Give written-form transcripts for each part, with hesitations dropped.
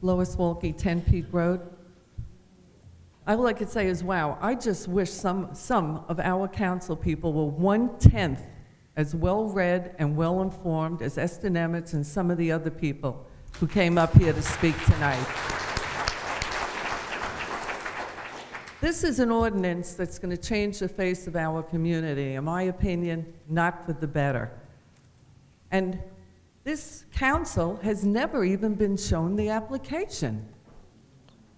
Lois Wolke, 10 Peak Road. All I could say is, wow, I just wish some of our council people were 1/10 as well-read and well-informed as Esther Nemitz and some of the other people who came up here to speak tonight. This is an ordinance that's going to change the face of our community, in my opinion, not for the better. And this council has never even been shown the application.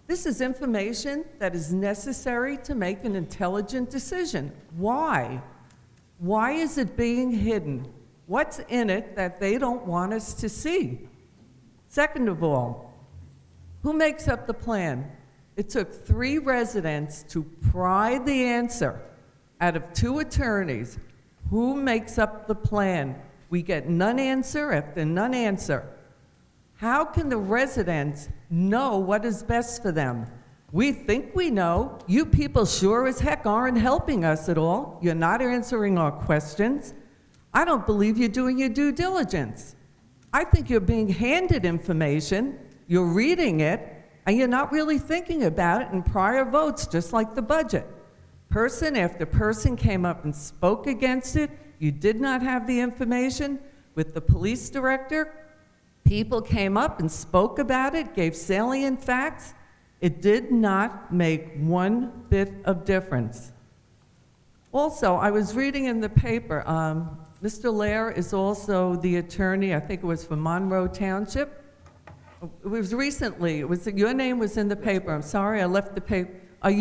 This is information that is necessary to make an intelligent decision. Why? Why is it being hidden? What's in it that they don't want us to see? Second of all, who makes up the plan? It took 3 residents to pry the answer out of 2 attorneys. Who makes up the plan? We get none answer after none answer. How can the residents know what is best for them? We think we know. You people sure as heck aren't helping us at all. You're not answering our questions. I don't believe you're doing your due diligence. I think you're being handed information, you're reading it, and you're not really thinking about it in prior votes, just like the budget. Person after person came up and spoke against it. You did not have the information. With the police director, people came up and spoke about it, gave salient facts. It did not make one bit of difference. Also, I was reading in the paper, Mr. Lair is also the attorney, I think it was for Monroe Township. It was recently, your name was in the paper. I'm sorry, I left the paper. I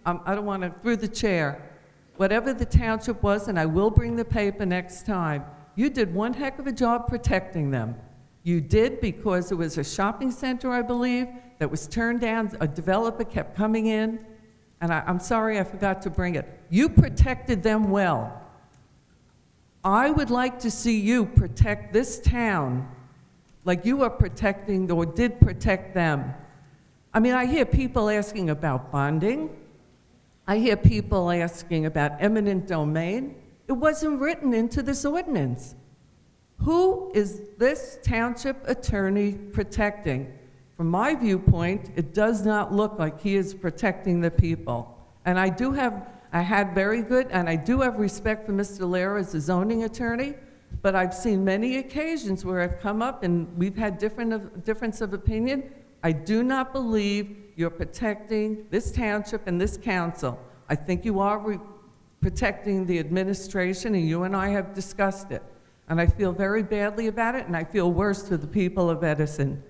don't want to, through the chair. Whatever the township was, and I will bring the paper next time, you did one heck of a job protecting them. You did, because it was a shopping center, I believe, that was turned down. A developer kept coming in, and I'm sorry I forgot to bring it. You protected them well. I would like to see you protect this town like you are protecting or did protect them. I mean, I hear people asking about bonding. I hear people asking about eminent domain. It wasn't written into this ordinance. Who is this township attorney protecting? From my viewpoint, it does not look like he is protecting the people. And I do have respect for Mr. Lair as a zoning attorney, but I've seen many occasions where I've come up and we've had difference of opinion. I do not believe you're protecting this township and this council. I think you are protecting the administration, and you and I have discussed it. And I feel very badly about it, and I feel worse for the people of Edison.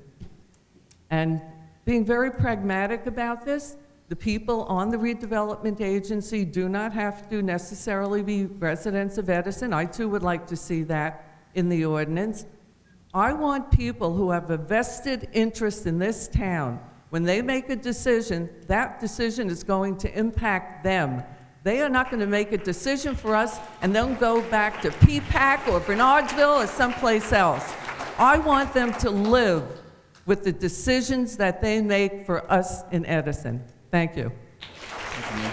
And being very pragmatic about this, the people on the redevelopment agency do not have to necessarily be residents of Edison. I too would like to see that in the ordinance. I want people who have a vested interest in this town. When they make a decision, that decision is going to impact them. They are not going to make a decision for us and then go back to P-PAC or Bernardsville or someplace else. I want them to live with the decisions that they make for us in Edison. Thank you. Thank you.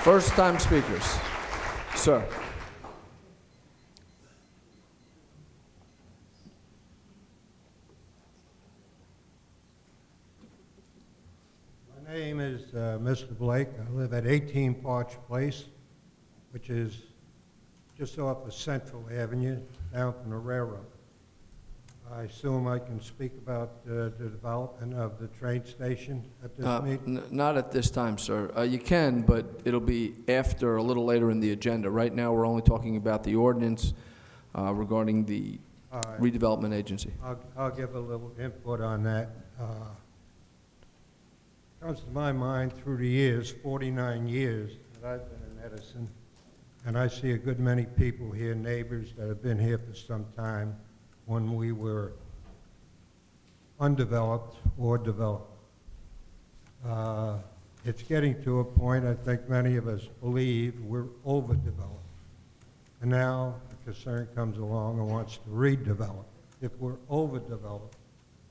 First-time speakers. Sir. My name is Mr. Blake. I live at 18 Parch Place, which is just off of Central Avenue, down from the railroad. I assume I can speak about the development of the train station at this meeting? Not at this time, sir. You can, but it'll be after, a little later in the agenda. Right now, we're only talking about the ordinance regarding the redevelopment agency. I'll give a little input on that. Comes to my mind through the years, 49 years that I've been in Edison, and I see a good many people here, neighbors that have been here for some time when we were undeveloped or developed. It's getting to a point, I think many of us believe, we're overdeveloped. And now the concern comes along and wants to redevelop. If we're overdeveloped,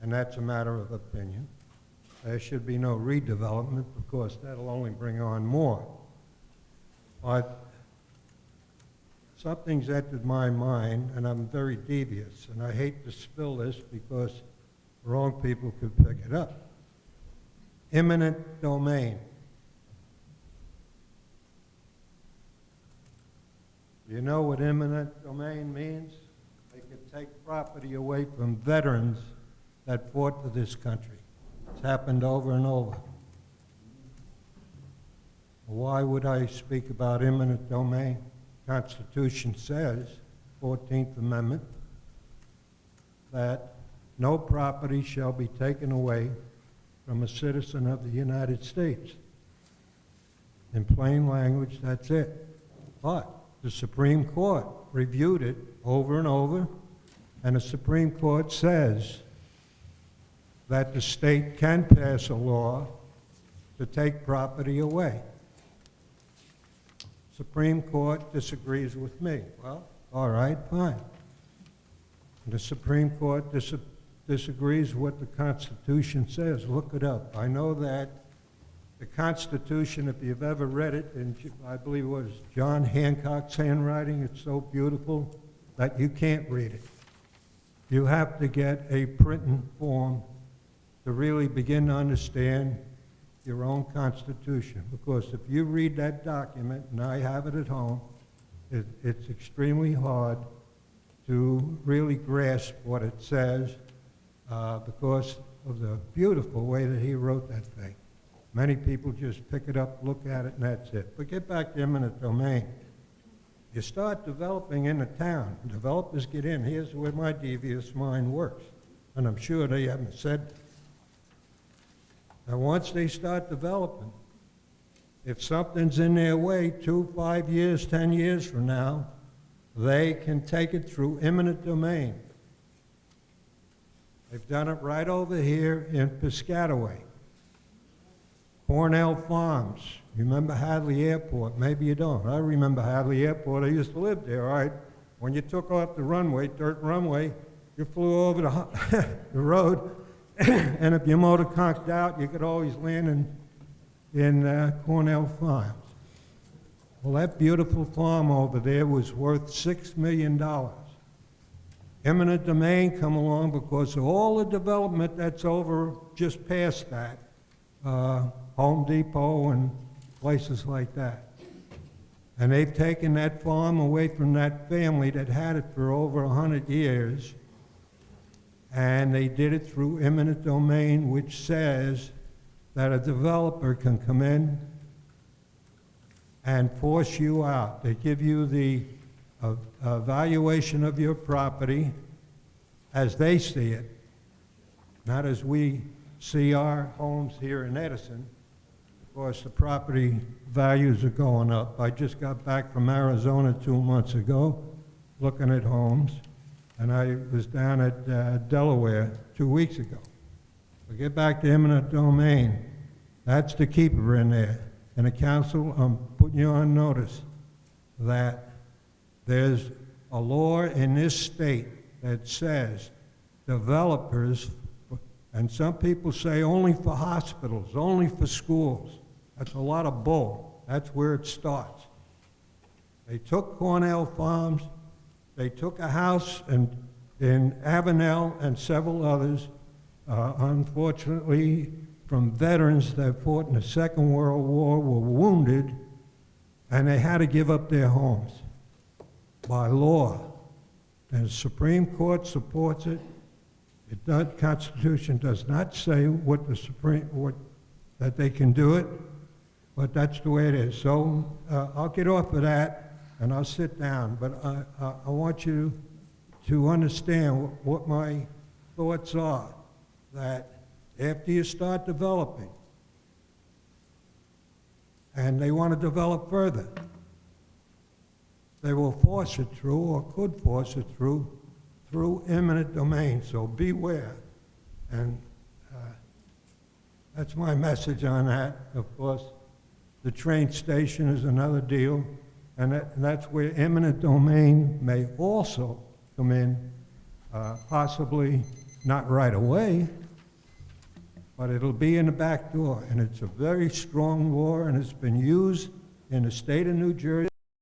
and that's a matter of opinion, there should be no redevelopment, because that'll only bring on more. But something's entered my mind, and I'm very devious, and I hate to spill this because wrong people could pick it up. Eminent domain. You know what eminent domain means? They could take property away from veterans that fought for this country. It's happened over and over. Why would I speak about eminent domain? Constitution says, 14th Amendment, that no property shall be taken away from a citizen of the United States. In plain language, that's it. But the Supreme Court reviewed it over and over, and the Supreme Court says that the state can pass a law to take property away. Supreme Court disagrees with me. Well, all right, fine. The Supreme Court disagrees with what the Constitution says. Look it up. I know that the Constitution, if you've ever read it, and I believe it was John Hancock's handwriting, it's so beautiful that you can't read it. You have to get a printing form to really begin to understand your own Constitution. Because if you read that document, and I have it at home, it's extremely hard to really grasp what it says because of the beautiful way that he wrote that thing. Many people just pick it up, look at it, and that's it. But get back to eminent domain. You start developing in a town, developers get in. Here's where my devious mind works, and I'm sure they haven't said. And once they start developing, if something's in their way 2, 5 years, 10 years from now, they can take it through eminent domain. They've done it right over here in Piscataway. Cornell Farms. You remember Hadley Airport? Maybe you don't. I remember Hadley Airport. I used to live there, all right? When you took off the runway, dirt runway, you flew over the road, and if your motor conked out, you could always land in Cornell Farms. Well, that beautiful farm over there was worth $6 million. Eminent domain come along because of all the development that's over just past that, Home Depot and places like that. And they've taken that farm away from that family that had it for over 100 years, and they did it through eminent domain, which says that a developer can come in and force you out. They give you the evaluation of your property as they see it, not as we see our homes here in Edison. Of course, the property values are going up. I just got back from Arizona 2 months ago looking at homes, and I was down at Delaware 2 weeks ago. But get back to eminent domain. That's the keeper in there. And the council, I'm putting you on notice that there's a law in this state that says developers, and some people say only for hospitals, only for schools. That's a lot of bull. That's where it starts. They took Cornell Farms, they took a house in Avenel and several others, unfortunately, from veterans that fought in the Second World War, were wounded, and they had to give up their homes by law. And the Supreme Court supports it. The Constitution does not say that they can do it, but that's the way it is. So I'll get off of that and I'll sit down. But I want you to understand what my thoughts are, that after you start developing, and they want to develop further, they will force it through, or could force it through eminent domain. So beware. And that's my message on that. Of course, the train station is another deal, and that's where eminent domain may also come in, possibly not right away, but it'll be in the back door. And it's a very strong law, and it's been used in the state of New Jersey.